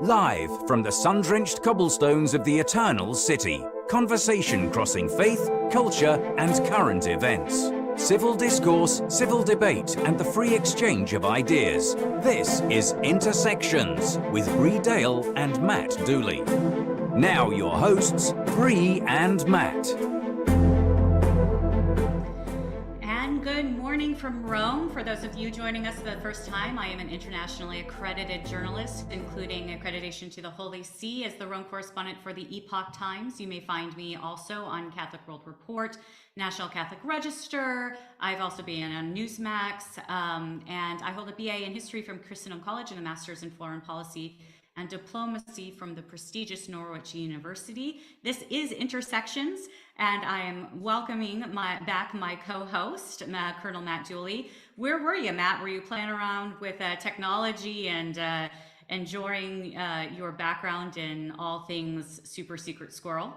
Live from the sun-drenched cobblestones of the Eternal City, conversation crossing faith, culture, and current events. Civil discourse, civil debate, and the free exchange of ideas. This is Intersections with Bree Dail and Matt Dooley. Now your hosts, Bree and Matt. Good morning from Rome. For those of you joining us for the first time, I am an internationally accredited journalist, including accreditation to the Holy See as the Rome correspondent for the Epoch Times. You may find me also on Catholic World Report, National Catholic Register. I've also been on Newsmax, and I hold a BA in History from Christendom College and a Master's in Foreign Policy and Diplomacy from the prestigious Norwich University. This is Intersections, and I am welcoming my co-host, Colonel Matt Dooley. Where were you, Matt? Were you playing around with technology and enjoying your background in all things super secret squirrel?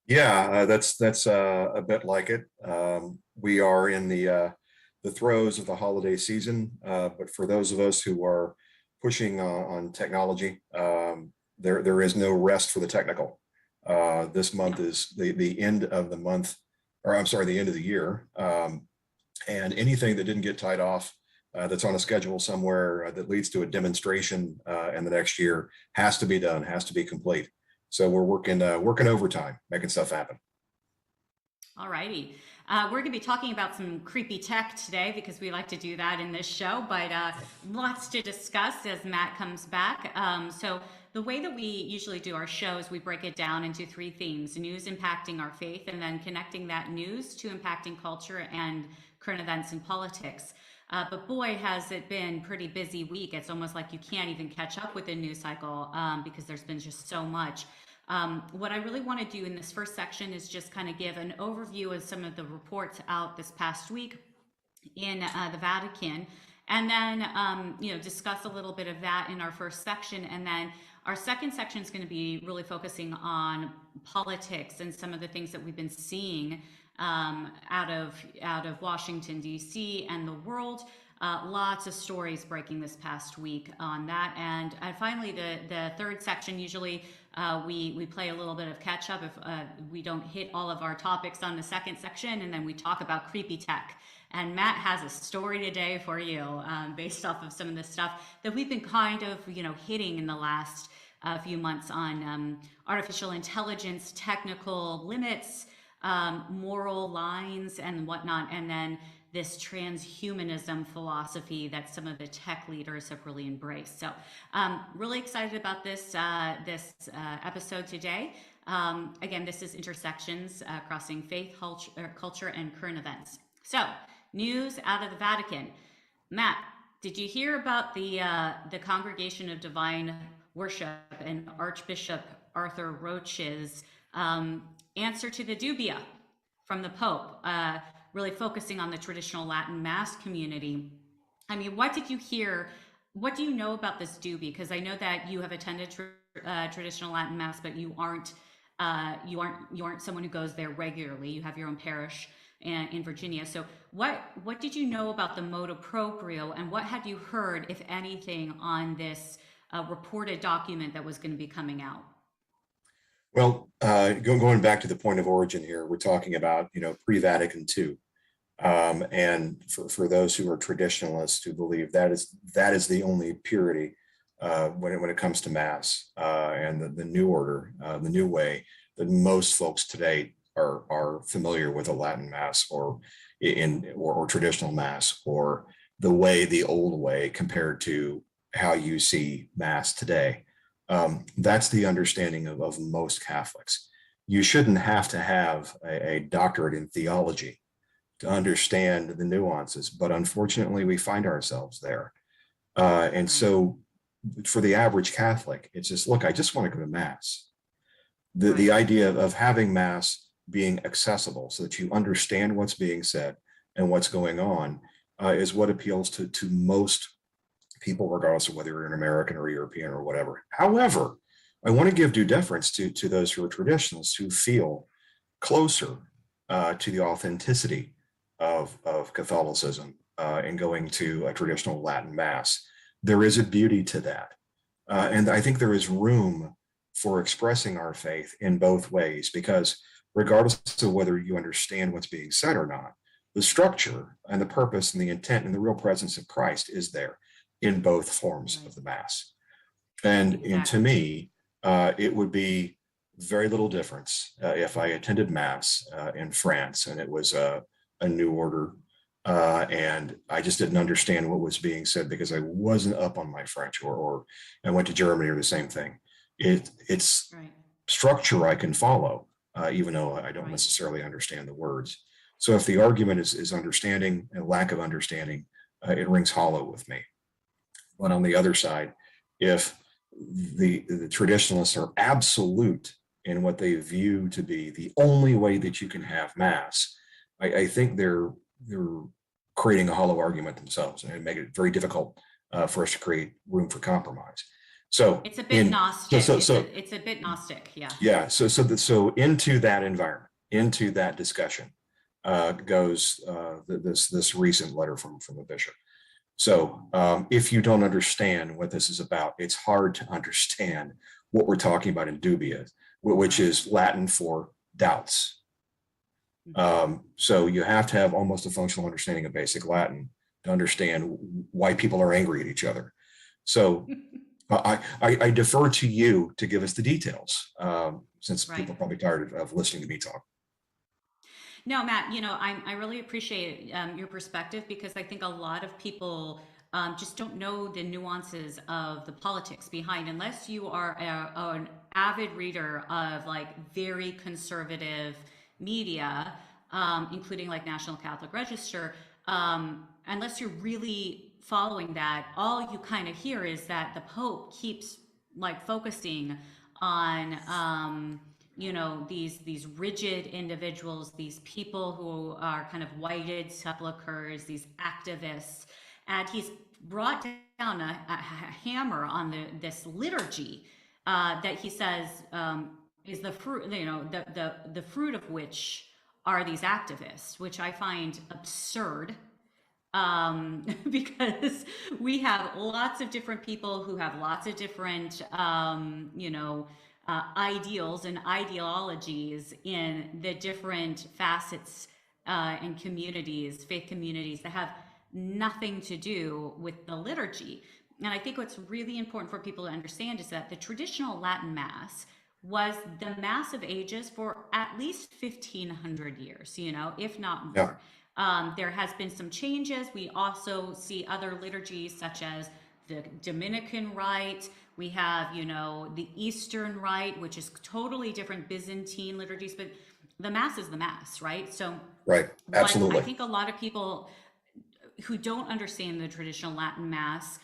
Yeah, that's a bit like it. We are in the throes of the holiday season, but for those of us who are pushing on technology, there is no rest for the technical. This month is the end of the month, or I'm sorry, the end of the year. And anything that didn't get tied off that's on a schedule somewhere that leads to a demonstration in the next year has to be done, has to be complete. So we're working overtime, making stuff happen. All righty. We're going to be talking about some creepy tech today because we like to do that in this show, but lots to discuss as Matt comes back. So the way that we usually do our shows, we break it down into three themes: news impacting our faith, and then connecting that news to impacting culture and current events and politics. But boy, has it been a pretty busy week. It's almost like you can't even catch up with the news cycle because there's been just so much. What I really want to do in this first section is just kind of give an overview of some of the reports out this past week in the Vatican, and then discuss a little bit of that in our first section. And then our second section is going to be really focusing on politics and some of the things that we've been seeing out of Washington, D.C. and the world. Lots of stories breaking this past week on that. And finally, the third section, usually we play a little bit of catch up if we don't hit all of our topics on the second section, and then we talk about creepy tech. And Matt has a story today for you based off of some of the stuff that we've been kind of, hitting in the last few months on artificial intelligence, technical limits, moral lines and whatnot, and then this transhumanism philosophy that some of the tech leaders have really embraced. So really excited about this episode today. Again, this is Intersections, crossing faith, culture, and current events. So news out of the Vatican. Matt, did you hear about the Congregation of Divine Worship and Archbishop Arthur Roche's answer to the dubia from the Pope, really focusing on the traditional Latin Mass community? I mean, what did you hear? What do you know about this dubia? Because I know that you have attended traditional Latin Mass, but you aren't someone who goes there regularly. You have your own parish in Virginia. So what did you know about the motu proprio, and what had you heard, if anything, on this reported document that was going to be coming out? Well, going back to the point of origin here, we're talking about, pre-Vatican II. And for those who are traditionalists who believe that is the only purity when it comes to Mass and the new order, the new way that most folks today are familiar with a Latin Mass or traditional Mass, or the old way compared to how you see Mass today. That's the understanding of most Catholics. You shouldn't have to have a doctorate in theology to understand the nuances, but unfortunately we find ourselves there. And so for the average Catholic, it's just, look, I just want to go to Mass. The idea of having Mass being accessible so that you understand what's being said and what's going on is what appeals to most people, regardless of whether you're an American or European or whatever. However, I want to give due deference to those who are traditionalists who feel closer to the authenticity of Catholicism in going to a traditional Latin Mass. There is a beauty to that. And I think there is room for expressing our faith in both ways, because regardless of whether you understand what's being said or not, the structure and the purpose and the intent and the real presence of Christ is there in both forms Right. of the Mass. And to Exactly. me, it would be very little difference if I attended Mass in France and it was a new order, and I just didn't understand what was being said because I wasn't up on my French, or I went to Germany, or the same thing. It's Right. structure I can follow, even though I don't Right. necessarily understand the words. So if the argument is understanding and lack of understanding, it rings hollow with me. But on the other side, if the traditionalists are absolute in what they view to be the only way that you can have mass, I think they're creating a hollow argument themselves, and it make it very difficult for us to create room for compromise. So It's a bit in so Gnostic. so so It's a bit Gnostic. Yeah. yeah, so into that environment, into that discussion, goes this recent letter from the bishop. So if you don't understand what this is about, it's hard to understand what we're talking about in dubia, which Right. is Latin for doubts. Mhm. So you have to have almost a functional understanding of basic Latin to understand why people are angry at each other. So I defer to you to give us the details, since Right. people are probably tired of listening to me talk. No, Matt, I really appreciate your perspective, because I think a lot of people just don't know the nuances of the politics behind, unless you are an avid reader of like very conservative media, including like National Catholic Register. Unless you're really following that, all you kind of hear is that the Pope keeps like focusing on these rigid individuals, these people who are kind of whited sepulchres, these activists, and he's brought down a hammer on this liturgy that he says is the fruit, the fruit of which are these activists, which I find absurd, because we have lots of different people who have lots of different, ideals and ideologies in the different facets and communities, faith communities, that have nothing to do with the liturgy. And I think what's really important for people to understand is that the traditional Latin Mass was the Mass of ages for at least 1,500 years, if not Yeah, more. There has been some changes. We also see other liturgies such as the Dominican Rite. We have, the Eastern Rite, which is totally different Byzantine liturgies, but the Mass is the Mass, right? So right. what I Absolutely. think a lot of people who don't understand the traditional Latin Mass,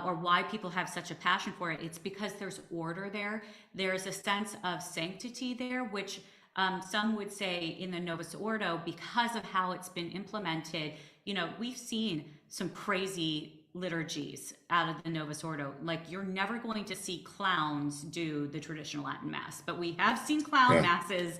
or why people have such a passion for it, it's because there's order there. There's a sense of sanctity there, which some would say in the Novus Ordo, because of how it's been implemented, we've seen some crazy liturgies out of the Novus Ordo. Like, you're never going to see clowns do the traditional Latin Mass, but we have seen clown Yeah. masses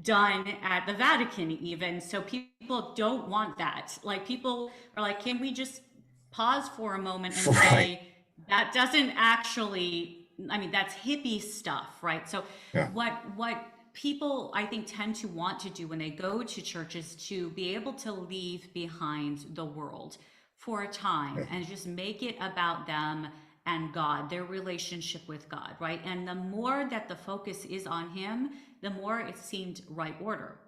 done at the Vatican even. So people don't want that. Like, people are like, can we just pause for a moment and Right. say that doesn't actually, I mean, that's hippie stuff, right? So Yeah. what people I think tend to want to do when they go to church is to be able to leave behind the world for a time Yeah. and just make it about them and God, their relationship with God, right? And the more that the focus is on him, the more it seemed right order.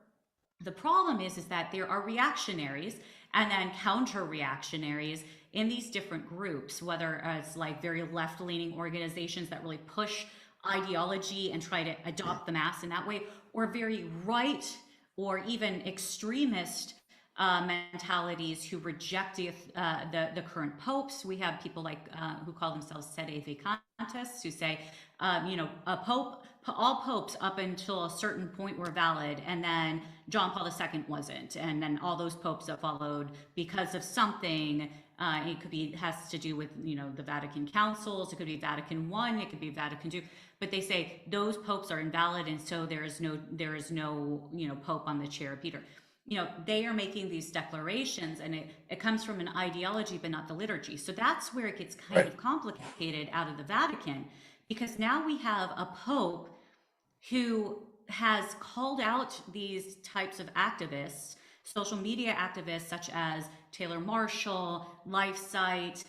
The problem is that there are reactionaries and then counter reactionaries in these different groups, whether it's like very left leaning organizations that really push ideology and try to adopt the mass in that way, or very right or even extremist mentalities who reject the current popes. We have people like who call themselves sede vacantes, who say, a pope, all popes up until a certain point were valid, and then John Paul II wasn't, and then all those popes that followed because of something. It could be has to do with the Vatican councils. It could be Vatican I. It could be Vatican II. But they say those popes are invalid, and so there is no pope on the chair of Peter. they are making these declarations, and it comes from an ideology, but not the liturgy. So that's where it gets kind of complicated out of the Vatican, because now we have a pope who has called out these types of activists, social media activists such as Taylor Marshall, LifeSite.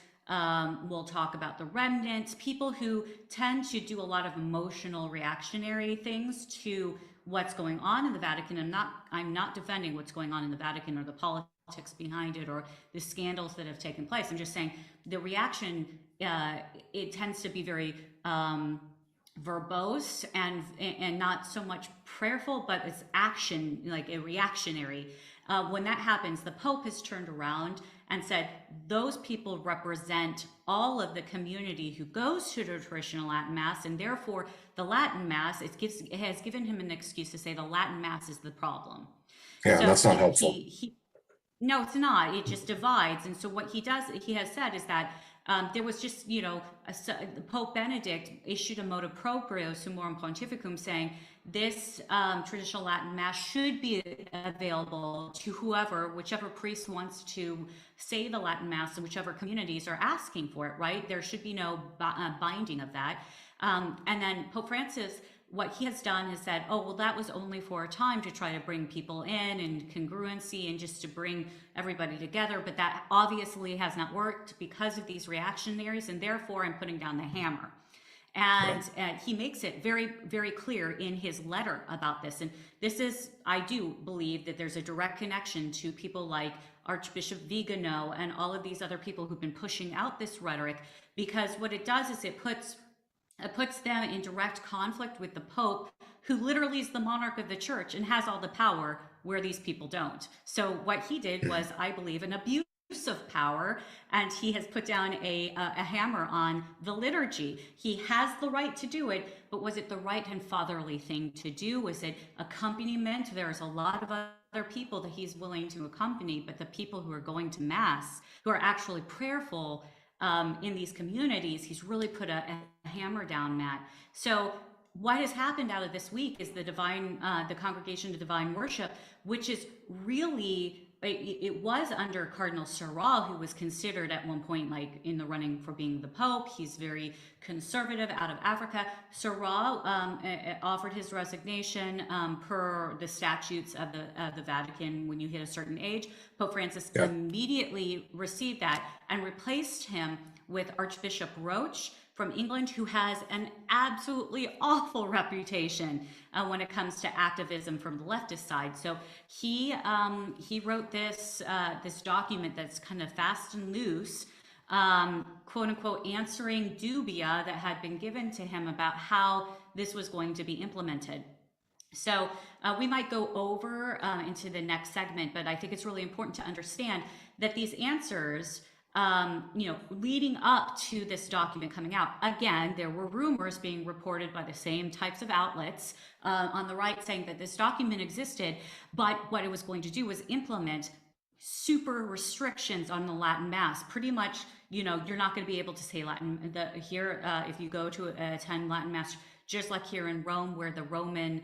We'll talk about the Remnant, people who tend to do a lot of emotional reactionary things to what's going on in the Vatican. I'm not defending what's going on in the Vatican or the politics behind it or the scandals that have taken place. I'm just saying the reaction, it tends to be very verbose and not so much prayerful, but it's action, like a reactionary. When that happens, the Pope has turned around and said those people represent all of the community who goes to the traditional Latin Mass, and therefore the Latin Mass, it has given him an excuse to say the Latin Mass is the problem. Yeah, so that's not helpful. No, it's not. It just divides. And so what he has said is that there was just, Pope Benedict issued a motu proprio Summorum Pontificum saying this traditional Latin Mass should be available to whichever priest wants to say the Latin Mass, and whichever communities are asking for it, right? There should be no binding of that. And then Pope Francis, what he has done is said, oh, well, that was only for a time to try to bring people in and congruency and just to bring everybody together. But that obviously has not worked because of these reactionaries, and therefore I'm putting down the hammer. And he makes it very, very clear in his letter about this. And this is, I do believe that there's a direct connection to people like Archbishop Vigano and all of these other people who've been pushing out this rhetoric, because what it does is it puts them in direct conflict with the Pope, who literally is the monarch of the church and has all the power where these people don't. So what he did was, I believe, an abuse of power, and he has put down a hammer on the liturgy. He has the right to do it, but was it the right and fatherly thing to do? Was it accompaniment? There's a lot of other people that he's willing to accompany, but the people who are going to Mass, who are actually prayerful in these communities, he's really put a hammer down, Matt. So what has happened out of this week is the Congregation of Divine Worship, which is really, it was under Cardinal Sarah, who was considered at one point like in the running for being the Pope. He's very conservative, out of Africa. Sarah offered his resignation per the statutes of the Vatican. When you hit a certain age, Pope Francis immediately received that and replaced him with Archbishop Roche from England, who has an absolutely awful reputation when it comes to activism from the leftist side. So he wrote this document that's kind of fast and loose, quote unquote, answering dubia that had been given to him about how this was going to be implemented. So we might go over into the next segment, but I think it's really important to understand that these answers, leading up to this document coming out, again, there were rumors being reported by the same types of outlets on the right saying that this document existed, but what it was going to do was implement super restrictions on the Latin Mass. Pretty much, you're not going to be able to say Latin here if you go to attend Latin Mass, just like here in Rome, where the Roman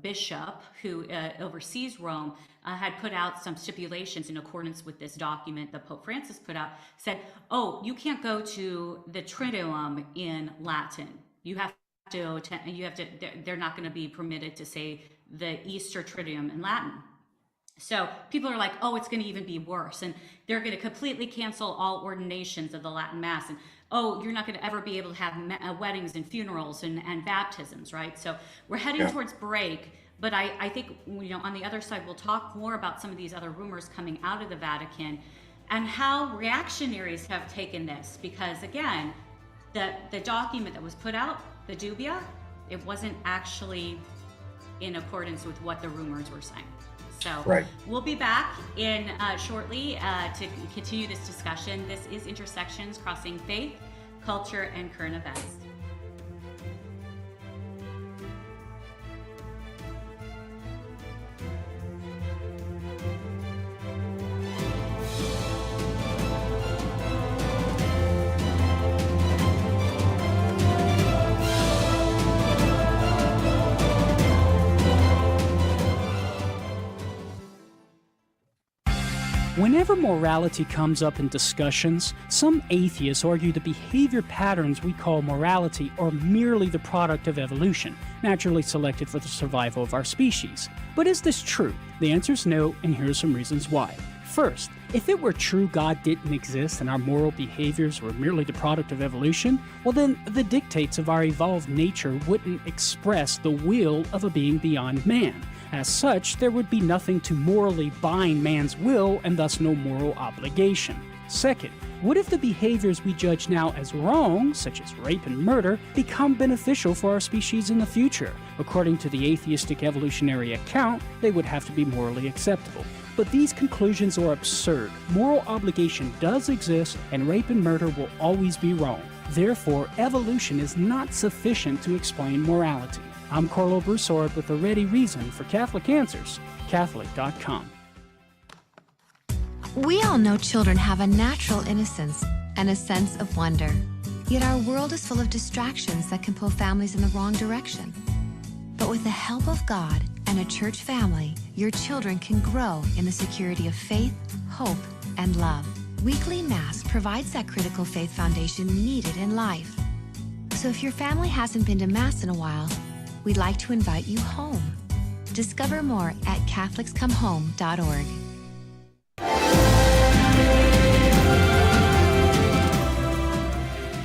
bishop who oversees Rome had put out some stipulations in accordance with this document that Pope Francis put out, said, oh, you can't go to the Triduum in Latin. You have to they're not going to be permitted to say the Easter Triduum in Latin. So people are like, oh, it's going to even be worse. And they're going to completely cancel all ordinations of the Latin Mass. And oh, you're not going to ever be able to have weddings and funerals and baptisms, right? So we're heading towards break. But I think, on the other side, we'll talk more about some of these other rumors coming out of the Vatican and how reactionaries have taken this. Because again, the document that was put out, the dubia, it wasn't actually in accordance with what the rumors were saying. So we'll be back in shortly to continue this discussion. This is Intersections, Crossing Faith, Culture, and Current Events. Whenever morality comes up in discussions, some atheists argue the behavior patterns we call morality are merely the product of evolution, naturally selected for the survival of our species. But is this true? The answer is no, and here are some reasons why. First, if it were true God didn't exist and our moral behaviors were merely the product of evolution, well then the dictates of our evolved nature wouldn't express the will of a being beyond man. As such, there would be nothing to morally bind man's will and thus no moral obligation. Second, what if the behaviors we judge now as wrong, such as rape and murder, become beneficial for our species in the future? According to the atheistic evolutionary account, they would have to be morally acceptable. But these conclusions are absurd. Moral obligation does exist, and rape and murder will always be wrong. Therefore, evolution is not sufficient to explain morality. I'm Carlo Broussard with a ready reason for Catholic Answers, Catholic.com. We all know children have a natural innocence and a sense of wonder. Yet our world is full of distractions that can pull families in the wrong direction. But with the help of God and a church family, your children can grow in the security of faith, hope, and love. Weekly Mass provides that critical faith foundation needed in life. So if your family hasn't been to Mass in a while, we'd like to invite you home. Discover more at CatholicsComeHome.org.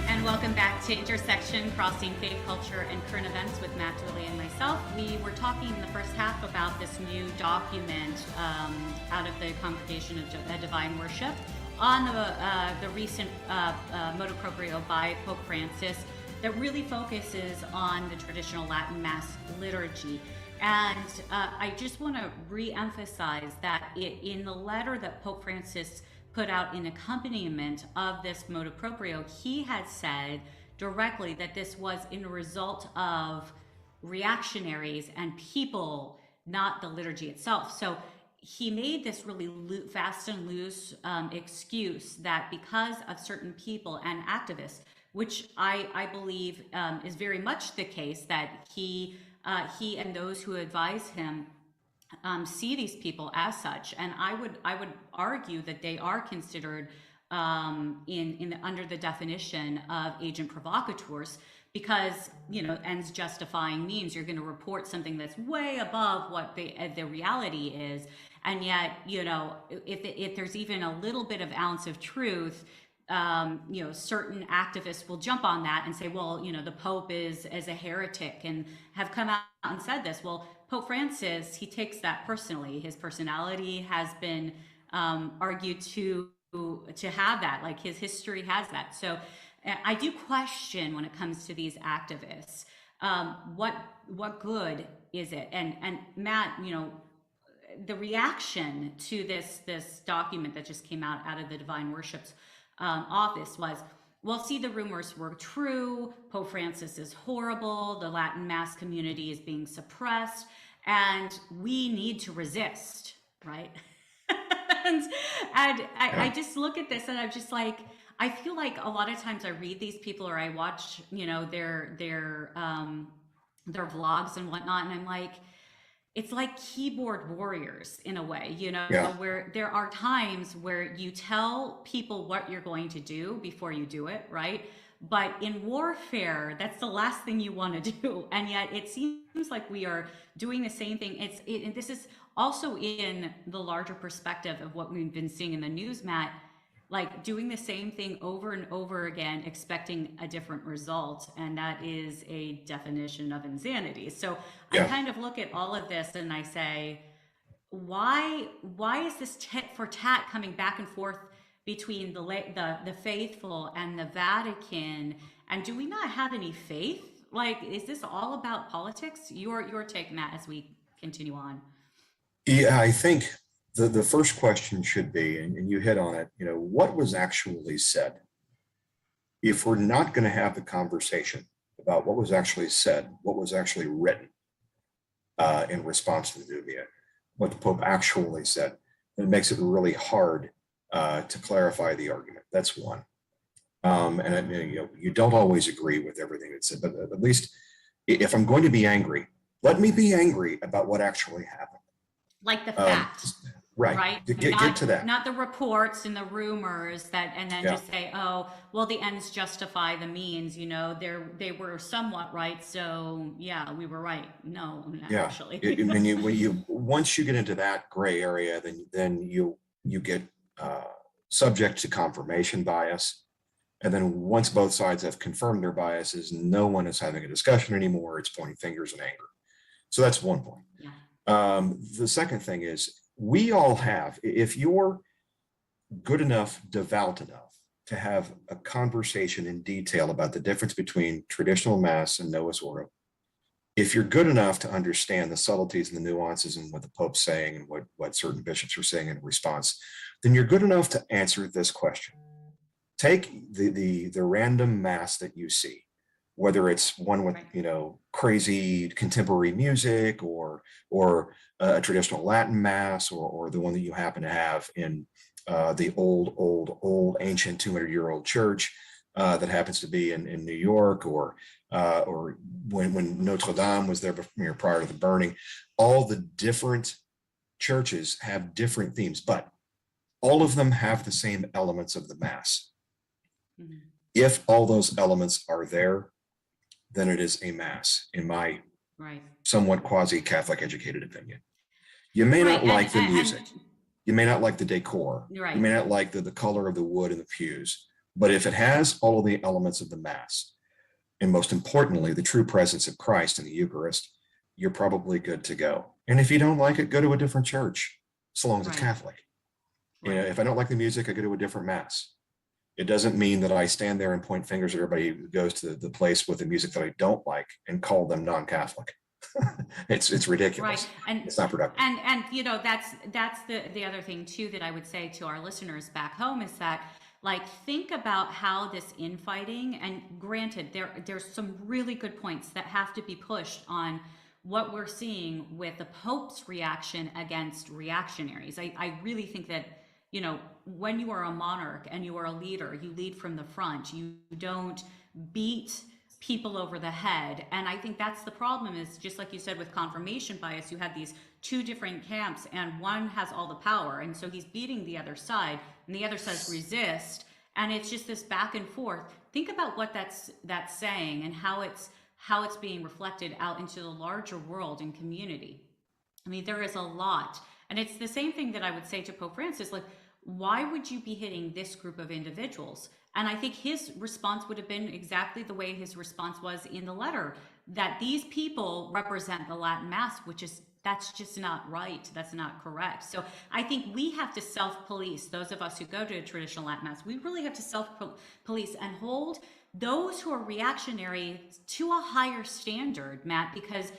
And welcome back to Intersection, Crossing Faith, Culture, and Current Events with Matt Dooley and myself. We were talking in the first half about this new document out of the Congregation of Divine Worship on the recent motu proprio by Pope Francis that really focuses on the traditional Latin Mass liturgy. And I just want to re-emphasize that in the letter that Pope Francis put out in accompaniment of this motu proprio, he had said directly that this was in a result of reactionaries and people, not the liturgy itself. So he made this really fast and loose excuse that because of certain people and activists, which I believe is very much the case, that he and those who advise him see these people as such, and I would argue that they are considered under the definition of agent provocateurs, because ends justifying means. You're going to report something that's way above what the reality is, and yet if there's even a little bit of ounce of truth, certain activists will jump on that and say, well, the Pope is a heretic, and have come out and said this. Well, Pope Francis, he takes that personally. His personality has been argued to have that, like his history has that. So I do question when it comes to these activists, what good is it? And Matt, the reaction to this document that just came out of the Divine Worship's office was, well, see, the rumors were true. Pope Francis is horrible. The Latin Mass community is being suppressed, and we need to resist, right? and I just look at this and I'm just like, I feel like a lot of times I read these people or I watch, their vlogs and whatnot, and I'm like, it's like keyboard warriors in a way, where there are times where you tell people what you're going to do before you do it, right? But in warfare, that's the last thing you want to do. And yet it seems like we are doing the same thing. And this is also in the larger perspective of what we've been seeing in the news, Matt, like doing the same thing over and over again, expecting a different result. And that is a definition of insanity. So I kind of look at all of this and I say, why is this tit for tat coming back and forth between the faithful and the Vatican? And do we not have any faith? Like, is this all about politics? Your take, Matt, as we continue on. Yeah, I think the first question should be, and you hit on it, what was actually said? If we're not going to have the conversation about what was actually said, what was actually written in response to the Dubia, what the Pope actually said, then it makes it really hard to clarify the argument. That's one. And I mean, you don't always agree with everything that's said, but at least if I'm going to be angry, let me be angry about what actually happened. Like the fact. Right. right? Get to that. Not the reports and the rumors that, and then Yeah. just say, oh, well, the ends justify the means. They were somewhat right, so yeah, we were right. No, not Yeah. actually. When you once you get into that gray area, then you get subject to confirmation bias. And then once both sides have confirmed their biases, no one is having a discussion anymore. It's pointing fingers and anger. So that's one point. Yeah. The second thing is we all have, if you're good enough, devout enough to have a conversation in detail about the difference between traditional Mass and Novus Ordo, if you're good enough to understand the subtleties and the nuances and what the Pope's saying and what certain bishops are saying in response, then you're good enough to answer this question. Take the random Mass that you see, whether it's one with crazy contemporary music or a traditional Latin Mass or the one that you happen to have in the old ancient 200-year-old church that happens to be in New York or when Notre Dame was there prior to the burning. All the different churches have different themes, but all of them have the same elements of the Mass. Mm-hmm. If all those elements are there, then it is a Mass, in my somewhat quasi-Catholic educated opinion. You may not like the music. You may not like the decor. You may not like the color of the wood in the pews. But if it has all of the elements of the Mass, and most importantly, the true presence of Christ in the Eucharist, you're probably good to go. And if you don't like it, go to a different church, so long as it's Catholic. If I don't like the music, I go to a different Mass. It doesn't mean that I stand there and point fingers at everybody who goes to the place with the music that I don't like and call them non-Catholic. It's ridiculous. And it's not productive. And that's the other thing too that I would say to our listeners back home is that, like, think about how this infighting, and granted, there's some really good points that have to be pushed on what we're seeing with the Pope's reaction against reactionaries. I really think that, when you are a monarch and you are a leader, you lead from the front. You don't beat people over the head. And I think that's the problem, is just like you said with confirmation bias, you have these two different camps and one has all the power. And so he's beating the other side and the other says resist. And it's just this back and forth. Think about what that's saying and how it's being reflected out into the larger world and community. I mean, there is a lot. And it's the same thing that I would say to Pope Francis, like, why would you be hitting this group of individuals? And I think his response would have been exactly the way his response was in the letter, that these people represent the Latin Mass, that's just not right. That's not correct. So I think we have to self-police, those of us who go to a traditional Latin Mass, we really have to self-police and hold those who are reactionary to a higher standard, Matt, because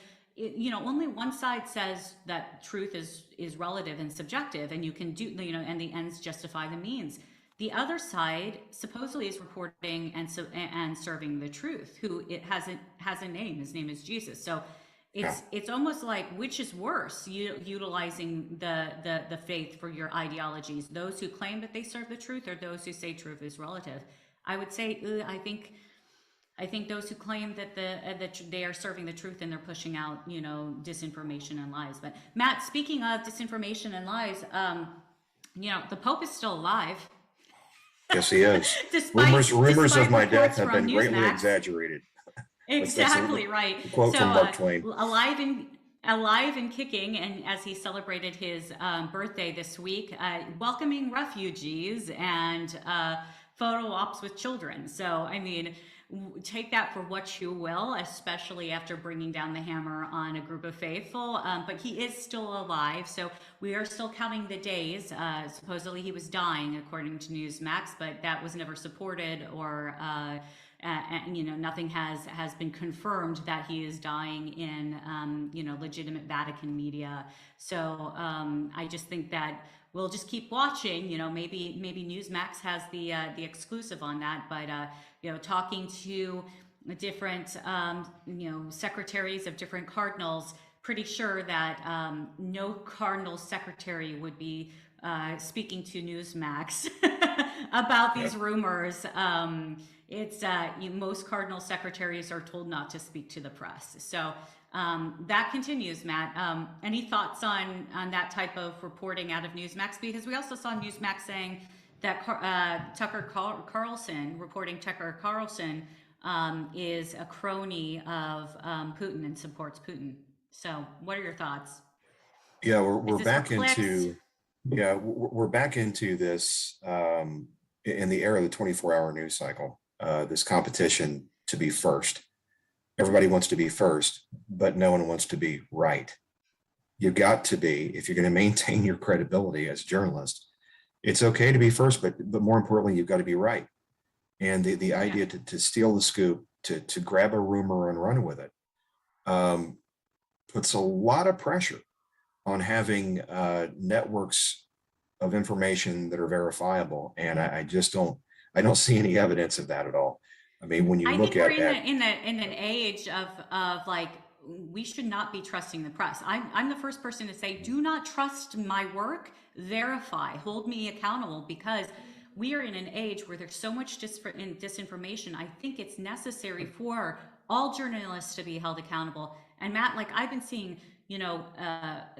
only one side says that truth is relative and subjective, and you can do, and the ends justify the means. The other side supposedly is reporting and serving the truth, who it has a name. His name is Jesus. So it's almost like, which is worse, utilizing the faith for your ideologies, those who claim that they serve the truth or those who say truth is relative. I would say, I think those who claim that they are serving the truth and they're pushing out, disinformation and lies. But Matt, speaking of disinformation and lies, the Pope is still alive. Yes, he is. rumors of my death have been greatly exaggerated. Exactly right. Quote from Mark Twain. Alive and kicking, and as he celebrated his birthday this week, welcoming refugees and photo ops with children. So, I mean, take that for what you will, especially after bringing down the hammer on a group of faithful. But he is still alive, so we are still counting the days. Supposedly he was dying, according to Newsmax, but that was never supported, or nothing has been confirmed that he is dying in legitimate Vatican media. So I just think that we'll just keep watching. Maybe Newsmax has the exclusive on that, but talking to different secretaries of different cardinals, pretty sure that no cardinal secretary would be speaking to Newsmax about these rumors. Most cardinal secretaries are told not to speak to the press. So that continues, Matt. Any thoughts on that type of reporting out of Newsmax? Because we also saw Newsmax saying that Tucker Carlson, reporting Tucker Carlson, is a crony of Putin and supports Putin. So what are your thoughts? Yeah, Is we're this for back clicks? into we're back into this in the era of the 24-hour news cycle. This competition to be first. Everybody wants to be first, but no one wants to be right. You've got to be, if you're going to maintain your credibility as a journalist, it's okay to be first, but more importantly, you've got to be right. And the idea to steal the scoop, to grab a rumor and run with it, puts a lot of pressure on having networks of information that are verifiable. And I just I don't see any evidence of that at all. I mean, when you I look think we're at in an age of like, we should not be trusting the press. I'm the first person to say, do not trust my work, verify, hold me accountable, because we are in an age where there's so much disinformation. I think it's necessary for all journalists to be held accountable. And Matt, like I've been seeing,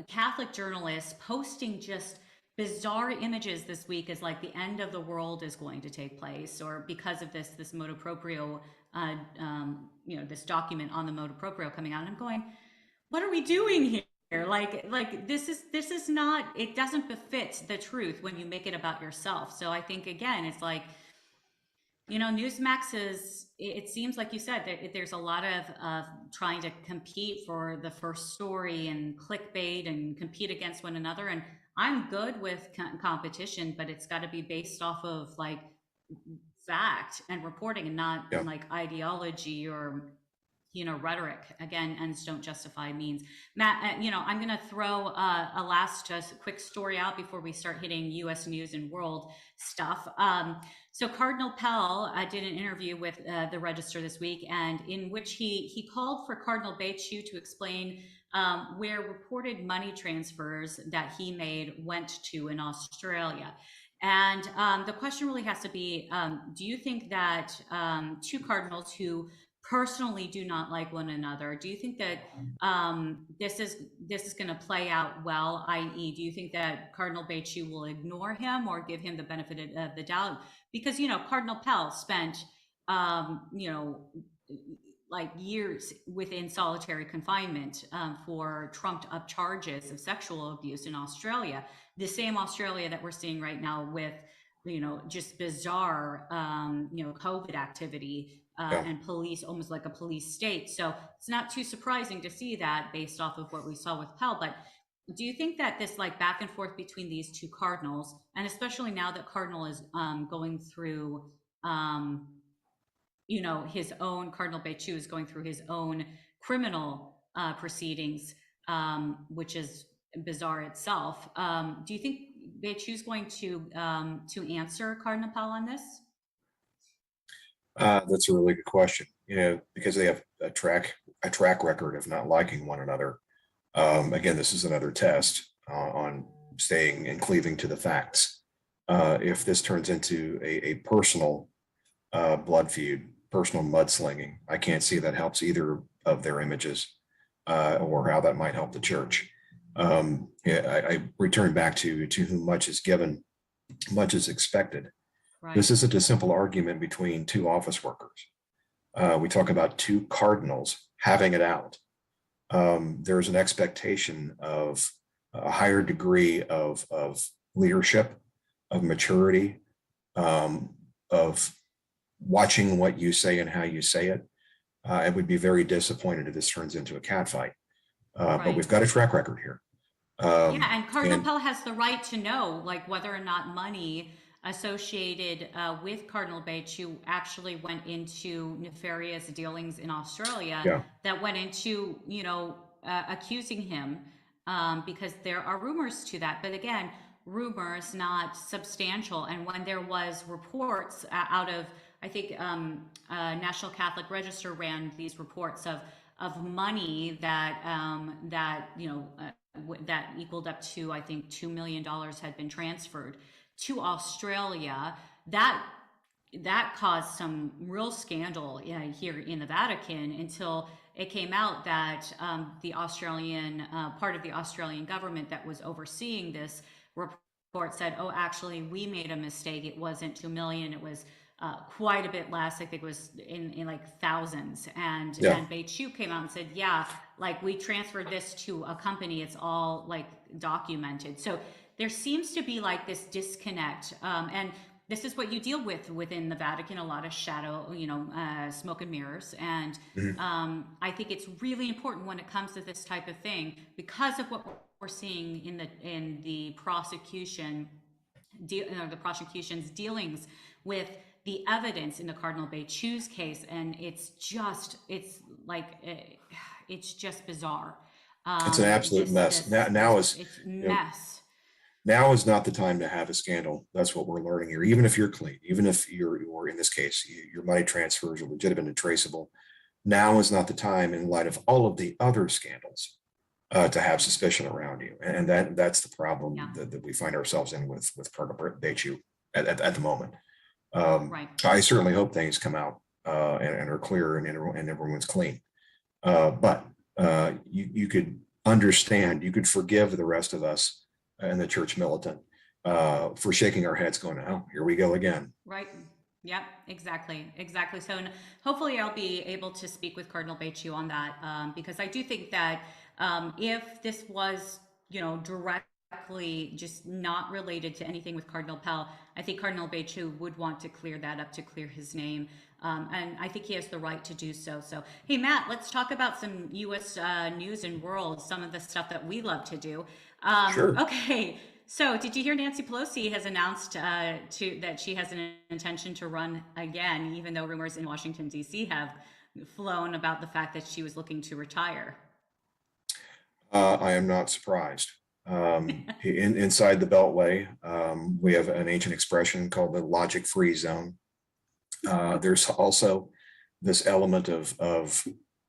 Catholic journalists posting just bizarre images this week as like the end of the world is going to take place, or because of this motu proprio, this document on the motu proprio coming out. And I'm going, what are we doing here? Like this is not, it doesn't befit the truth when you make it about yourself. So I think again, it's like, Newsmax it seems like you said, there's a lot of trying to compete for the first story and clickbait and compete against one another. And I'm good with competition, but it's got to be based off of like fact and reporting, and not like ideology or rhetoric. Again, ends don't justify means. Matt, I'm going to throw a last just quick story out before we start hitting U.S. news and world stuff. So Cardinal Pell did an interview with the Register this week, and in which he called for Cardinal Becciu to explain where reported money transfers that he made went to in Australia. And the question really has to be, do you think that two cardinals who personally do not like one another, do you think that this is going to play out well? I.e., do you think that Cardinal Becciu will ignore him or give him the benefit of the doubt? Because Cardinal Pell spent like years within solitary confinement for trumped up charges of sexual abuse in Australia, the same Australia that we're seeing right now with just bizarre COVID activity. And police, almost like a police state. So it's not too surprising to see that based off of what we saw with Pell. But do you think that this like back and forth between these two cardinals, and especially now that Cardinal is going through, his own, Cardinal Becciu is going through his own criminal proceedings, which is bizarre itself. Do you think Becciu is going to answer Cardinal Pell on this? That's a really good question. Because they have a track record of not liking one another. Again, this is another test on staying and cleaving to the facts. If this turns into a personal blood feud, personal mudslinging, I can't see that helps either of their images or how that might help the church. I return back to whom much is given, much is expected. Right. This isn't a simple argument between two office workers. We talk about two cardinals having it out. There's an expectation of a higher degree of leadership, of maturity, of watching what you say and how you say it. I would be very disappointed if this turns into a catfight. Right. But we've got a track record here. And Cardinal Pell has the right to know, like, whether or not money associated with Cardinal Becciu actually went into nefarious dealings in Australia that went into, accusing him, because there are rumors to that. But again, rumors, not substantial. And when there was reports out of, I think, National Catholic Register ran these reports of money that that equaled up to, I think, $2 million had been transferred to Australia. That caused some real scandal here in the Vatican until it came out that the Australian part of the Australian government that was overseeing this report said, oh, actually, we made a mistake. It wasn't 2 million. It was quite a bit less. I think it was in like thousands. And Bei Chu came out and said, yeah, like we transferred this to a company. It's all like documented. So there seems to be like this disconnect. And this is what you deal with within the Vatican, a lot of shadow, smoke and mirrors. And I think it's really important when it comes to this type of thing, because of what we're seeing in the prosecution, the prosecution's dealings with the evidence in the Cardinal Bei Chu's case. And it's just bizarre. It's an absolute mess. Now is mess. Now is not the time to have a scandal. That's what we're learning here. Even if you're clean, even if or in this case, your money transfers are legitimate and traceable, now is not the time, in light of all of the other scandals, to have suspicion around you. And that's the problem that we find ourselves in with Cardinal Bei Chu at the moment. Right. I certainly hope things come out and are clear and everyone's clean. But you could understand, you could forgive the rest of us and the church militant for shaking our heads going, oh, here we go again. Right. Yep, exactly. So hopefully I'll be able to speak with Cardinal Bei Chu on that, because I do think that if this was, directly just not related to anything with Cardinal Pell, I think Cardinal Bei Chu would want to clear that up, to clear his name. And I think he has the right to do so. So, hey, Matt, let's talk about some U.S. news and world, some of the stuff that we love to do. Sure. Okay. So did you hear Nancy Pelosi has announced that she has an intention to run again, even though rumors in Washington, D.C. have flown about the fact that she was looking to retire? I am not surprised. Inside the Beltway, we have an ancient expression called the logic-free zone. There's also this element of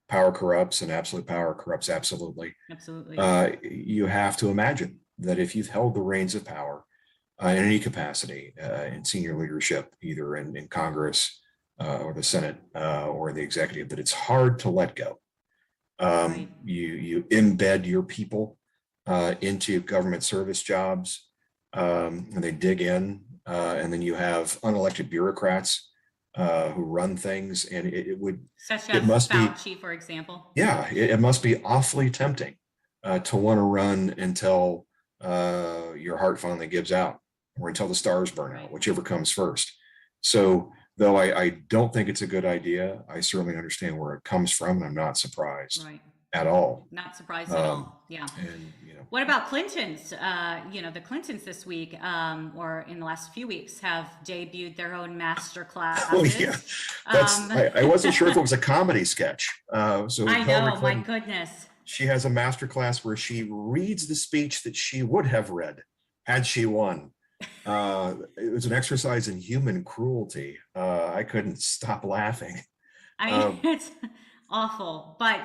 power corrupts, and absolute power corrupts absolutely. Absolutely. You have to imagine that if you've held the reins of power in any capacity, in senior leadership, either in Congress or the Senate or the executive, that it's hard to let go. Right. You embed your people into government service jobs, and they dig in, and then you have unelected bureaucrats who run things, and it must Fauci, be, for example. Yeah, it must be awfully tempting to want to run until your heart finally gives out, or until the stars burn out, whichever comes first. So, though I don't think it's a good idea, I certainly understand where it comes from, and I'm not surprised at all. Not surprised at all. Yeah. And what about Clintons? The Clintons this week, or in the last few weeks, have debuted their own master classes. Oh yeah, I wasn't sure if it was a comedy sketch. So I know, my goodness. She has a master class where she reads the speech that she would have read had she won. It was an exercise in human cruelty. I couldn't stop laughing. I mean, it's awful, but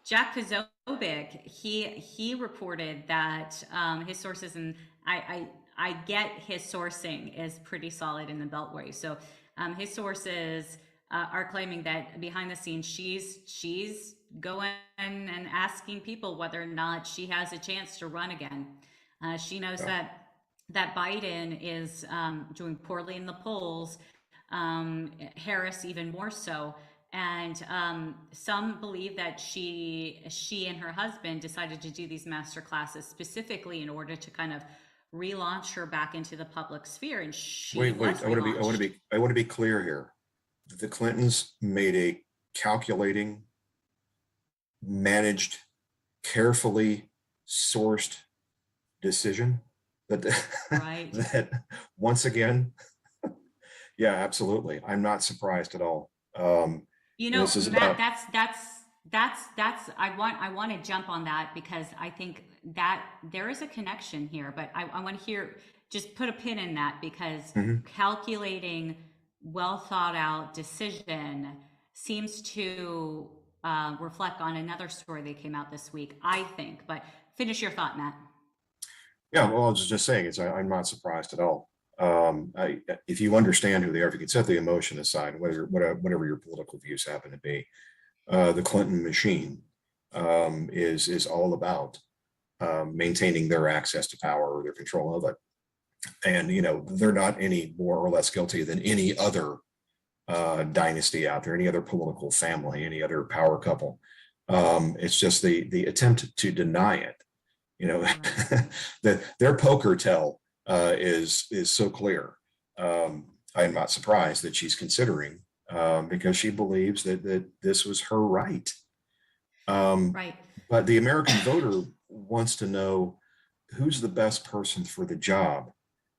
Jack Posobiec, he reported that his sources, and I get his sourcing is pretty solid in the Beltway. So his sources are claiming that behind the scenes, she's going and asking people whether or not she has a chance to run again. She knows that Biden is doing poorly in the polls, Harris even more so. And some believe that she and her husband decided to do these master classes specifically in order to kind of relaunch her back into the public sphere. And wait, I want to be clear here. The Clintons made a calculating, managed, carefully sourced decision that that once again, yeah, absolutely. I'm not surprised at all. This is Matt, that's I want to jump on that, because I think that there is a connection here, but I want to just put a pin in that, because calculating well thought out decision seems to reflect on another story that came out this week, I think. But finish your thought, Matt. Yeah, well, I was just saying, I'm not surprised at all. If you understand who they are, if you can set the emotion aside, whatever your political views happen to be, the Clinton machine is all about maintaining their access to power or their control of it. And, they're not any more or less guilty than any other dynasty out there, any other political family, any other power couple. It's just the attempt to deny it. Their poker tell is so clear. I'm not surprised that she's considering because she believes that this was her right. Right. But the American voter wants to know who's the best person for the job.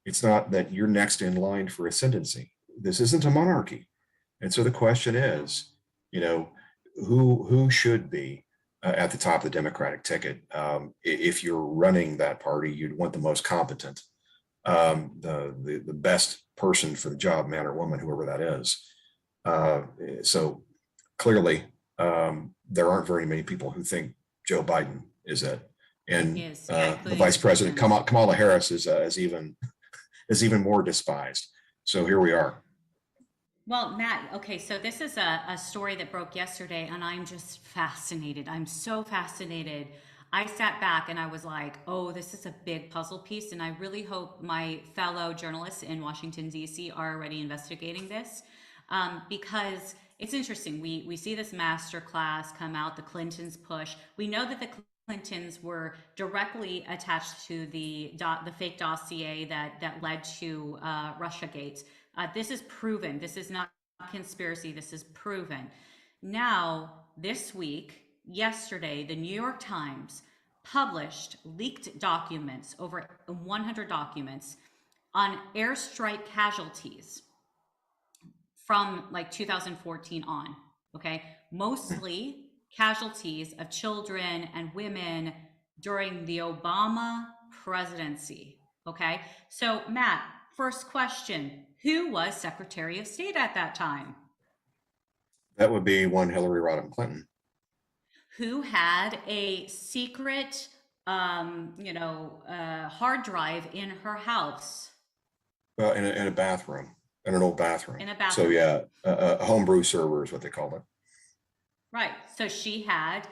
It's not that you're next in line for ascendancy. This isn't a monarchy. And so the question is, who should be at the top of the Democratic ticket? If you're running that party, you'd want the most competent, the best person for the job, man or woman, whoever that is. So clearly, there aren't very many people who think Joe Biden is it, and the vice president Kamala Harris is even more despised. So here we are. Well, Matt, okay, so this is a story that broke yesterday, and I'm just fascinated. I'm so fascinated. I sat back and I was like, oh, this is a big puzzle piece, and I really hope my fellow journalists in Washington, D.C. are already investigating this, because it's interesting. We see this master class come out, the Clintons push. We know that the Clintons were directly attached to the fake dossier that led to Russiagate. This is proven. This is not conspiracy. This is proven. Now, this week, yesterday, the New York Times published leaked documents, over 100 documents, on airstrike casualties from like 2014 on, okay? Mostly casualties of children and women during the Obama presidency, okay? So, Matt, first question, who was Secretary of State at that time? That would be one Hillary Rodham Clinton. Who had a secret, hard drive in her house? Well, in a bathroom, in an old bathroom. In a bathroom. So yeah, a homebrew server is what they called it. Right. So she had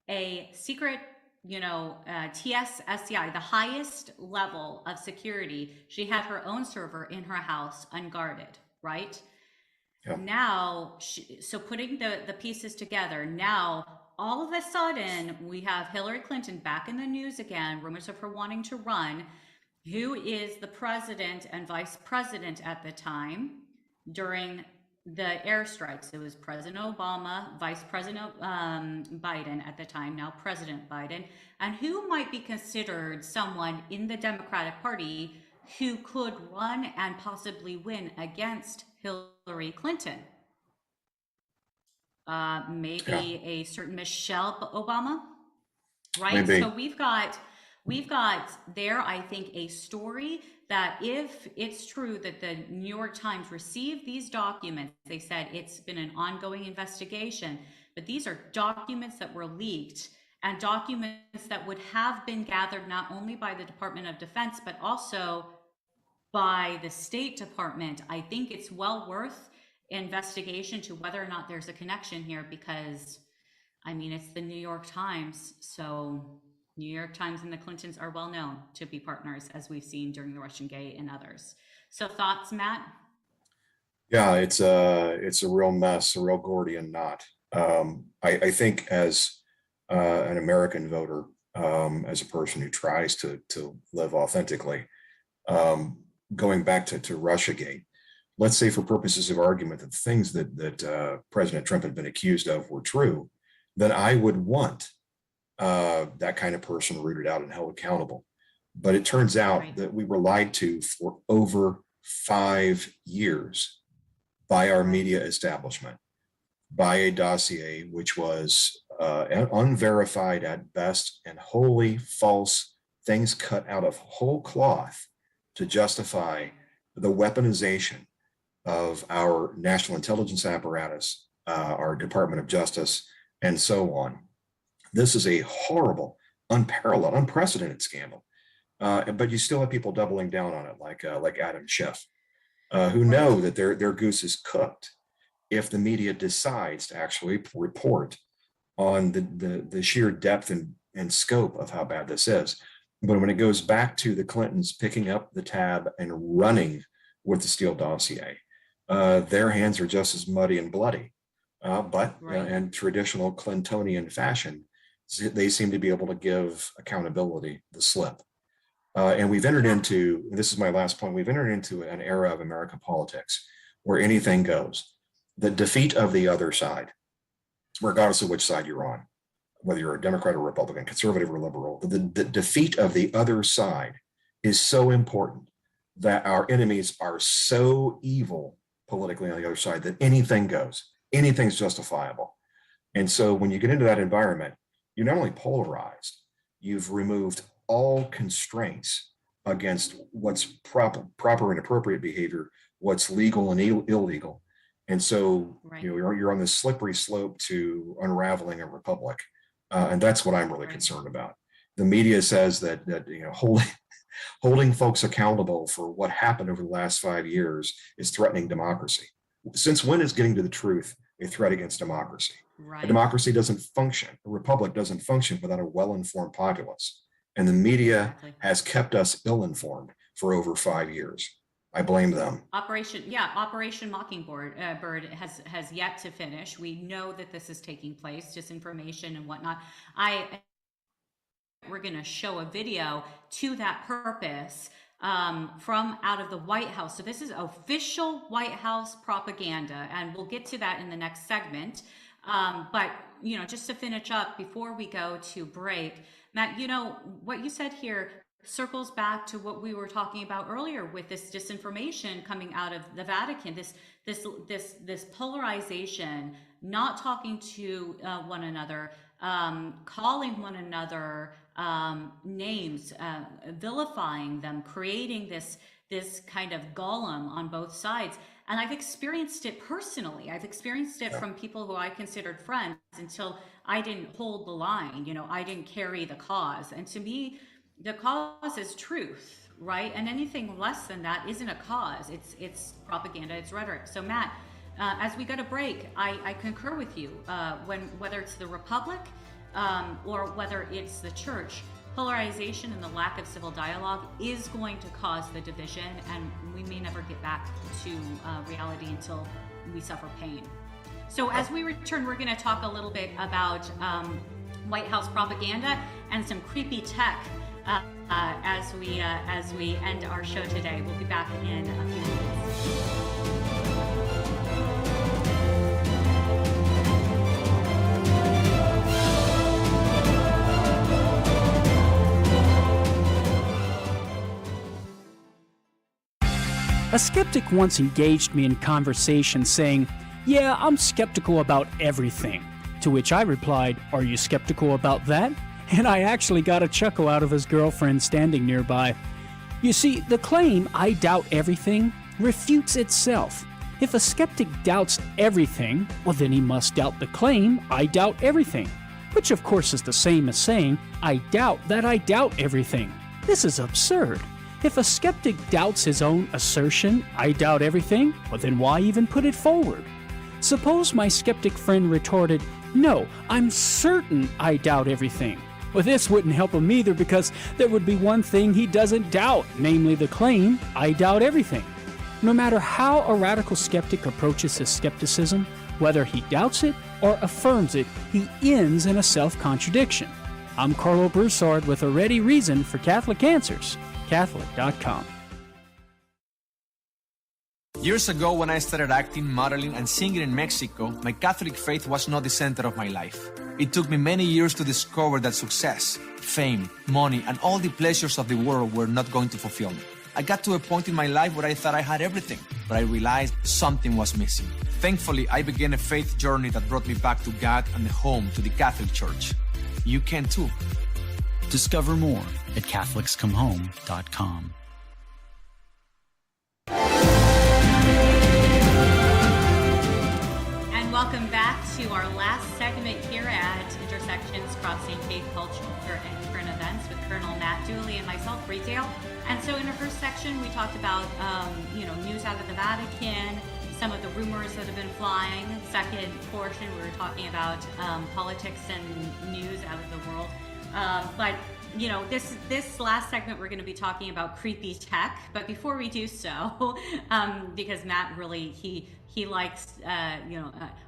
a secret, TSSCI, the highest level of security. She had her own server in her house, unguarded, right? Yeah. Now, so putting the pieces together, now all of a sudden we have Hillary Clinton back in the news again, rumors of her wanting to run. Who is the president and vice president at the time during the airstrikes? It was President Obama, Vice President Biden at the time, now President Biden. And who might be considered someone in the Democratic Party who could run and possibly win against Hillary Clinton? Maybe a certain Michelle Obama, right? Maybe. So we've got there, I think, a story that if it's true that the New York Times received these documents, they said it's been an ongoing investigation, but these are documents that were leaked and documents that would have been gathered not only by the Department of Defense, but also by the State Department. I think it's well worth investigation to whether or not there's a connection here, because I mean, it's the New York Times. So New York Times and the Clintons are well known to be partners, as we've seen during the Russiagate and others. So thoughts, Matt? Yeah, it's a real mess, a real Gordian knot. I think as an American voter, as a person who tries to live authentically, going back to Russiagate, let's say for purposes of argument that things that President Trump had been accused of were true, then I would want that kind of person rooted out and held accountable. But it turns out that we were lied to for over 5 years by our media establishment, by a dossier which was unverified at best and wholly false, things cut out of whole cloth to justify the weaponization of our national intelligence apparatus, our Department of Justice, and so on. This is a horrible, unparalleled, unprecedented scandal. But you still have people doubling down on it, like Adam Schiff, who know that their goose is cooked if the media decides to actually report on the sheer depth and scope of how bad this is. But when it goes back to the Clintons picking up the tab and running with the Steele dossier, their hands are just as muddy and bloody. But Right. in traditional Clintonian fashion, they seem to be able to give accountability the slip. And we've entered into, this is my last point, we've entered into an era of American politics where anything goes. The defeat of the other side, regardless of which side you're on, whether you're a Democrat or Republican, conservative or liberal, the defeat of the other side is so important that our enemies are so evil politically on the other side that anything goes, anything's justifiable. And so when you get into that environment, you're not only polarized, you've removed all constraints against what's proper and appropriate behavior, what's legal and illegal. And so Right. you're on this slippery slope to unraveling a republic. And that's what I'm really concerned about. The media says that holding folks accountable for what happened over the last 5 years is threatening democracy. Since when is getting to the truth a threat against democracy? Right. A democracy doesn't function. A republic doesn't function without a well-informed populace. And the media has kept us ill-informed for over 5 years. I blame them. Operation Mockingbird bird has yet to finish. We know that this is taking place, disinformation and whatnot. We're going to show a video to that purpose from out of the White House. So this is official White House propaganda, and we'll get to that in the next segment. But just to finish up before we go to break, Matt, what you said here circles back to what we were talking about earlier with this disinformation coming out of the Vatican, this polarization, not talking to one another, calling one another names, vilifying them, creating this kind of golem on both sides. And I've experienced it personally. I've experienced it from people who I considered friends until I didn't hold the line. I didn't carry the cause. And to me, the cause is truth, right? And anything less than that isn't a cause. It's propaganda, it's rhetoric. So Matt, as we go to break, I concur with you. Whether it's the Republic or whether it's the church, polarization and the lack of civil dialogue is going to cause the division, and we may never get back to reality until we suffer pain. So as we return, we're going to talk a little bit about White House propaganda and some creepy tech as we end our show today. We'll be back in a few minutes. A skeptic once engaged me in conversation saying, "Yeah, I'm skeptical about everything." To which I replied, "Are you skeptical about that?" And I actually got a chuckle out of his girlfriend standing nearby. You see, the claim, "I doubt everything," refutes itself. If a skeptic doubts everything, well then he must doubt the claim, "I doubt everything," which of course is the same as saying, "I doubt that I doubt everything." This is absurd. If a skeptic doubts his own assertion, "I doubt everything," well then why even put it forward? Suppose my skeptic friend retorted, "No, I'm certain I doubt everything." Well, this wouldn't help him either, because there would be one thing he doesn't doubt, namely the claim, "I doubt everything." No matter how a radical skeptic approaches his skepticism, whether he doubts it or affirms it, he ends in a self-contradiction. I'm Carlo Broussard with a ready reason for Catholic Answers. Catholic.com. Years ago, when I started acting, modeling, and singing in Mexico, my Catholic faith was not the center of my life. It took me many years to discover that success, fame, money, and all the pleasures of the world were not going to fulfill me. I got to a point in my life where I thought I had everything, but I realized something was missing. Thankfully, I began a faith journey that brought me back to God and home to the Catholic Church. You can too. Discover more at CatholicsComeHome.com. And welcome back to our last segment here at Intersections Crossing Faith, Culture, and Current Events with Colonel Matt Dooley and myself, Bree Dail. And so in the first section, we talked about, news out of the Vatican, some of the rumors that have been flying. Second portion, we were talking about politics and news out of the world. But you know, this last segment, we're going to be talking about creepy tech. But before we do so, because Matt really he likes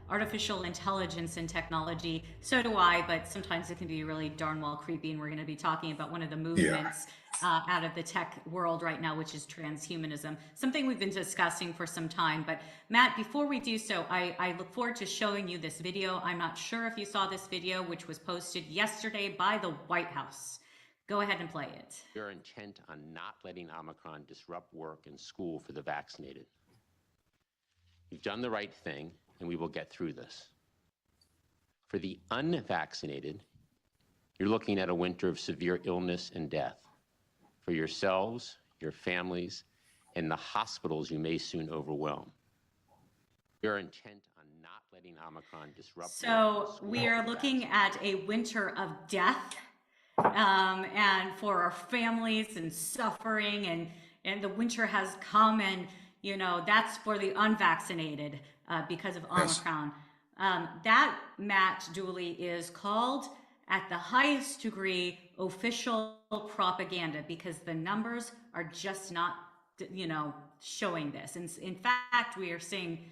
artificial intelligence and technology. So do I, but sometimes it can be really darn well creepy. And we're going to be talking about one of the movements out of the tech world right now, which is transhumanism, something we've been discussing for some time. But Matt, before we do so, I look forward to showing you this video. I'm not sure if you saw this video, which was posted yesterday by the White House. Go ahead and play it. We're intent on not letting Omicron disrupt work and school for the vaccinated. We've done the right thing, and we will get through this. For the unvaccinated, you're looking at a winter of severe illness and death. For yourselves, your families, and the hospitals you may soon overwhelm. We're intent on not letting Omicron disrupt. So we are looking at a winter of death, and for our families and suffering, and the winter has come, and you know that's for the unvaccinated because of Omicron. That, Matt Dooley, is called at the highest degree official propaganda, because the numbers are just not, showing this. And in fact, we are seeing,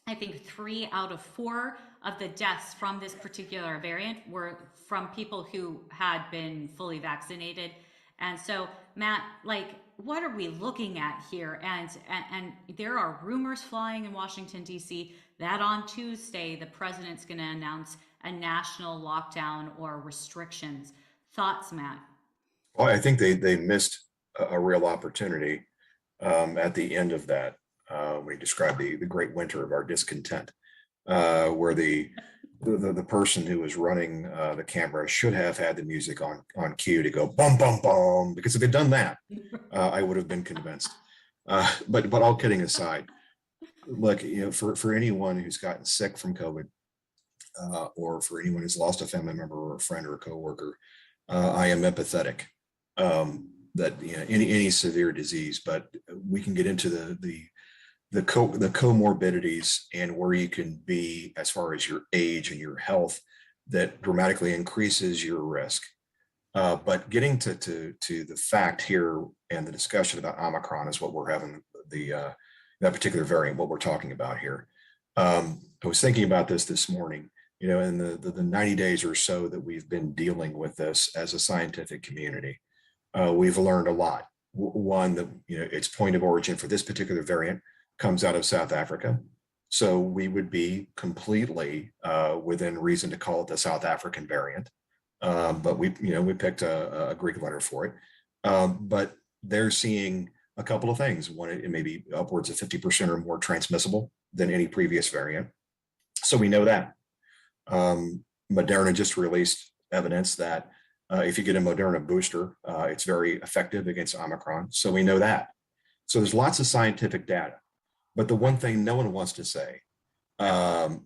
I think 3 out of 4 of the deaths from this particular variant were from people who had been fully vaccinated. And so, Matt, like, what are we looking at here? And there are rumors flying in Washington, D.C. that on Tuesday, the president's going to announce a national lockdown or restrictions. Thoughts, Matt? Well, I think they missed a real opportunity at the end of that. We described the great winter of our discontent, where the person who was running the camera should have had the music on cue to go bum bum bum, because if they'd done that, I would have been convinced. But all kidding aside, look, for anyone who's gotten sick from COVID, or for anyone who's lost a family member or a friend or a coworker, I am empathetic. That any severe disease, but we can get into the comorbidities and where you can be as far as your age and your health that dramatically increases your risk. But getting to the fact here and the discussion about Omicron is what we're having, that particular variant, what we're talking about here. I was thinking about this morning, in the 90 days or so that we've been dealing with this as a scientific community. We've learned a lot. One, that its point of origin for this particular variant comes out of South Africa. So we would be completely within reason to call it the South African variant. But we picked a Greek letter for it. But they're seeing a couple of things. One, it may be upwards of 50% or more transmissible than any previous variant. So we know that. Moderna just released evidence that if you get a Moderna booster, it's very effective against Omicron. So we know that. So there's lots of scientific data. But the one thing no one wants to say, though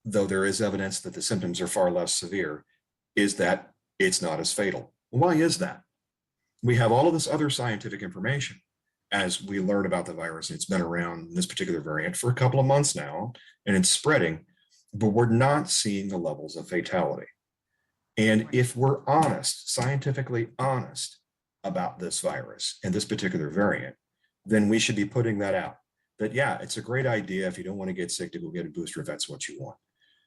there is evidence that the symptoms are far less severe, is that it's not as fatal. Why is that? We have all of this other scientific information as we learn about the virus. It's been around, this particular variant, for a couple of months now, and it's spreading, but we're not seeing the levels of fatality. And if we're honest, scientifically honest about this virus and this particular variant, then we should be putting that out. That, yeah, it's a great idea if you don't want to get sick to go get a booster if that's what you want.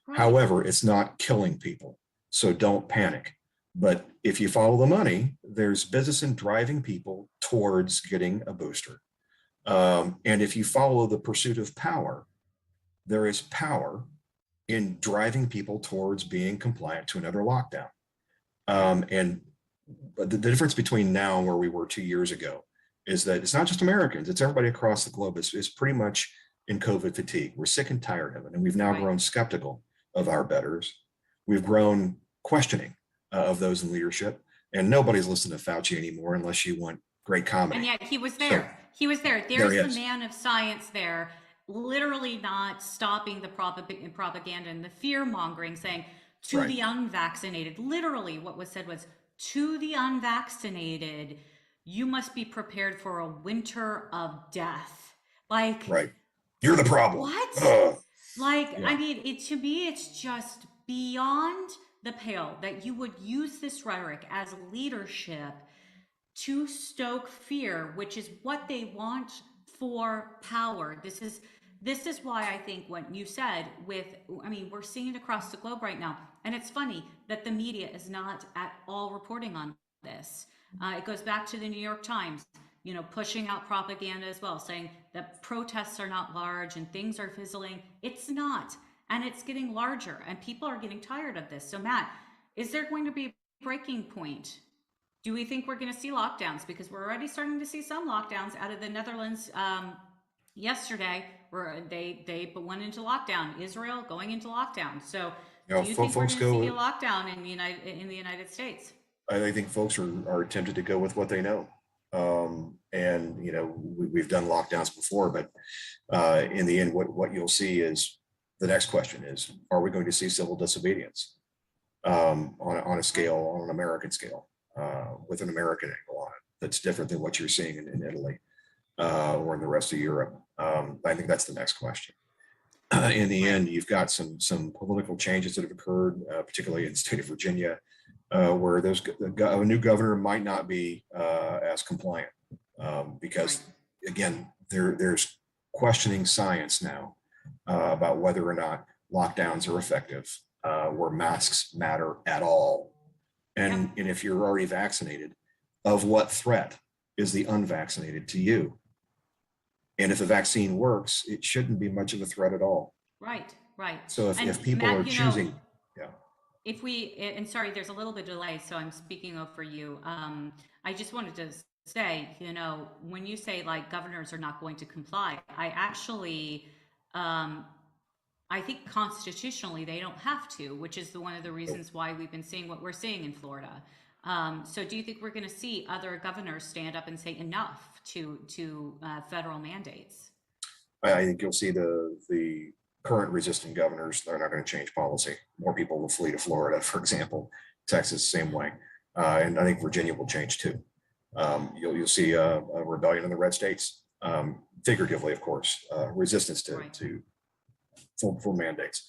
Right. However, it's not killing people, so don't panic. But if you follow the money, there's business in driving people towards getting a booster. And if you follow the pursuit of power, there is power in driving people towards being compliant to another lockdown. And the difference between now and where we were 2 years ago is that it's not just Americans, it's everybody across the globe is pretty much in COVID fatigue. We're sick and tired of it. And we've now grown skeptical of our betters. We've grown questioning of those in leadership. And nobody's listening to Fauci anymore unless you want great comedy. And yet he was there. So, he was there. There's the man of science there, literally not stopping the propaganda and the fear mongering, saying to the unvaccinated, literally what was said was, to the unvaccinated, you must be prepared for a winter of death. Like, You're the problem. What? Ugh. Like, Yeah. I mean, to me, it's just beyond the pale that you would use this rhetoric as leadership to stoke fear, which is what they want for power. This is why I think what you said with, I mean, we're seeing it across the globe right now. And it's funny that the media is not at all reporting on this. It goes back to the New York Times, pushing out propaganda as well, saying that protests are not large and things are fizzling. It's not. And it's getting larger and people are getting tired of this. So Matt, is there going to be a breaking point? Do we think we're going to see lockdowns? Because we're already starting to see some lockdowns out of the Netherlands yesterday, where they went into lockdown. Israel going into lockdown. So, do you think we're going to see a lockdown in the United States? I think folks are tempted to go with what they know. And we've done lockdowns before, but in the end, what you'll see is the next question is: are we going to see civil disobedience on a scale, on an American scale? With an American angle on it that's different than what you're seeing in Italy or in the rest of Europe. I think that's the next question. In the end, you've got some political changes that have occurred, particularly in the state of Virginia, where a new governor might not be as compliant because, again, there's questioning science now about whether or not lockdowns are effective, where masks matter at all. And if you're already vaccinated, of what threat is the unvaccinated to you? And if a vaccine works, it shouldn't be much of a threat at all. Right. So if people are choosing, if we, and sorry, there's a little bit of delay, so I'm speaking over you. I just wanted to say, when you say like governors are not going to comply, I actually, I think constitutionally they don't have to, which is one of the reasons why we've been seeing what we're seeing in Florida. So do you think we're going to see other governors stand up and say enough to federal mandates? I think you'll see the current resistant governors, they're not going to change policy. More people will flee to Florida, for example. Texas, same way. And I think Virginia will change too. You'll see a rebellion in the red states, figuratively, of course, resistance to full mandates.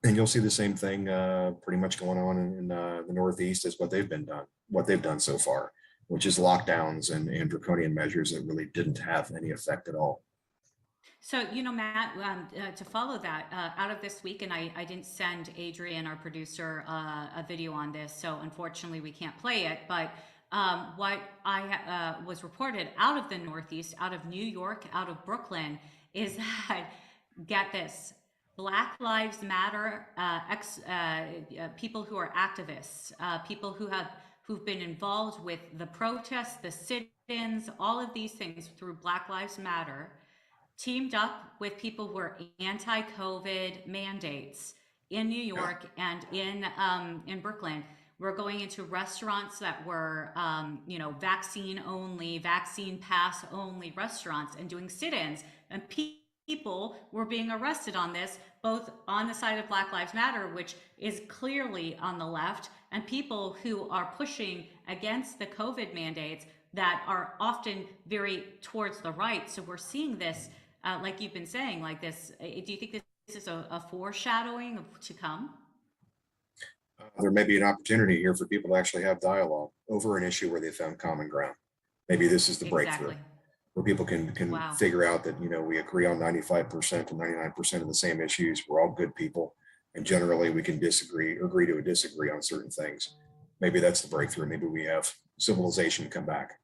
And you'll see the same thing pretty much going on in the Northeast as what they've done so far, which is lockdowns and draconian measures that really didn't have any effect at all. So, Matt, to follow that, out of this week, and I didn't send Adrian, our producer, a video on this, so unfortunately we can't play it, but what I was reported out of the Northeast, out of New York, out of Brooklyn, is that, get this, Black Lives Matter, people who are activists, people who've been involved with the protests, the sit-ins, all of these things through Black Lives Matter, teamed up with people who are anti-COVID mandates in New York and in Brooklyn. We're going into restaurants that were, vaccine only, vaccine pass only restaurants and doing sit-ins, and people were being arrested on this, both on the side of Black Lives Matter, which is clearly on the left, and people who are pushing against the COVID mandates that are often very towards the right. So we're seeing this, like you've been saying, like this. Do you think this is a foreshadowing of to come? There may be an opportunity here for people to actually have dialogue over an issue where they found common ground. Maybe this is the breakthrough, where people can figure out that, we agree on 95% to 99% of the same issues. We're all good people. And generally we can agree to disagree on certain things. Maybe that's the breakthrough. Maybe we have civilization come back.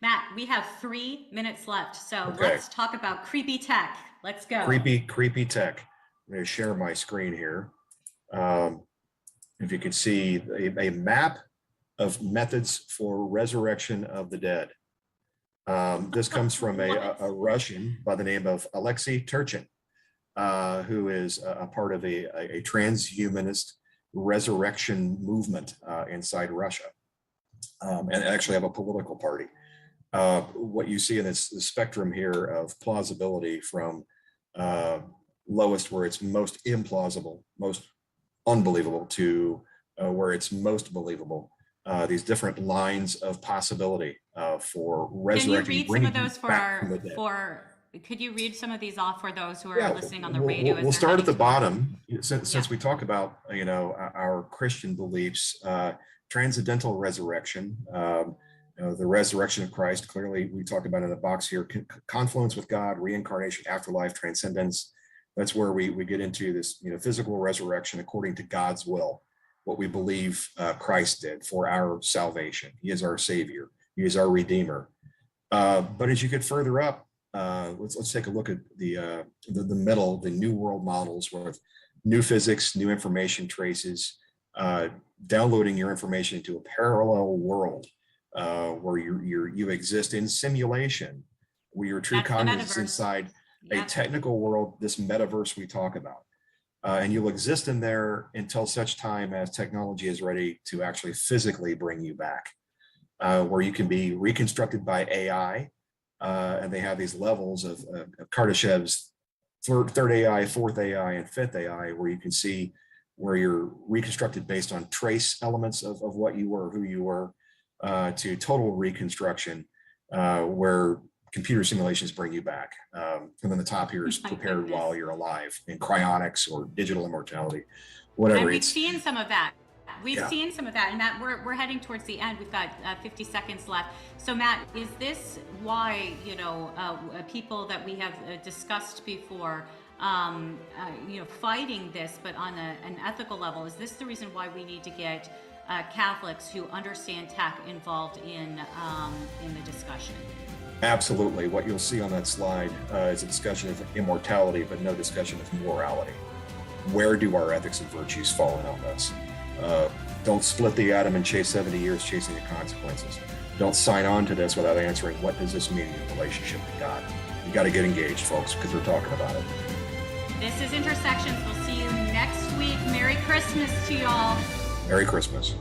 Matt, we have 3 minutes left. So let's talk about creepy tech. Let's go. Creepy tech. I'm going to share my screen here. If you can see a map of methods for resurrection of the dead. This comes from a Russian by the name of Alexei Turchin, who is a part of a transhumanist resurrection movement inside Russia, and actually have a political party. What you see in this spectrum here of plausibility from lowest, where it's most implausible, most unbelievable, to where it's most believable. These different lines of possibility for resurrecting. Can you read some of those for could you read some of these off for those who are Yeah, listening on the radio? we'll start at the bottom. Since Yeah. we talk about, our Christian beliefs, transcendental resurrection, the resurrection of Christ. Clearly, we talk about in the box here, confluence with God, reincarnation, afterlife, transcendence. That's where we get into this, physical resurrection according to God's will, what we believe Christ did for our salvation. He is our Savior. He is our Redeemer. But as you get further up, let's take a look at the middle, the New World models with new physics, new information traces, downloading your information into a parallel world where you exist in simulation, where your true That's the consciousness is metaverse. inside a Yep. technical world, this metaverse we talk about. And you'll exist in there until such time as technology is ready to actually physically bring you back, where you can be reconstructed by AI. And they have these levels of Kardashev's third AI, fourth AI, and fifth AI, where you can see where you're reconstructed based on trace elements of what you were, who you were, to total reconstruction, where computer simulations bring you back. And then the top here is My prepared goodness. while you're alive, in cryonics or digital immortality, whatever. And we've It's seen some of that. We've Yeah. seen some of that, and Matt, we're heading towards the end. We've got 50 seconds left. So, Matt, is this why people that we have discussed before, fighting this, but on an ethical level? Is this the reason why we need to get Catholics who understand tech involved in the discussion? Absolutely. What you'll see on that slide is a discussion of immortality, but no discussion of morality. Where do our ethics and virtues fall in on this? Don't split the atom and chase 70 years chasing the consequences. Don't sign on to this without answering, what does this mean in your relationship with God? You got to get engaged, folks, because we're talking about it. This is Intersections. We'll see you next week. Merry Christmas to y'all. Merry Christmas.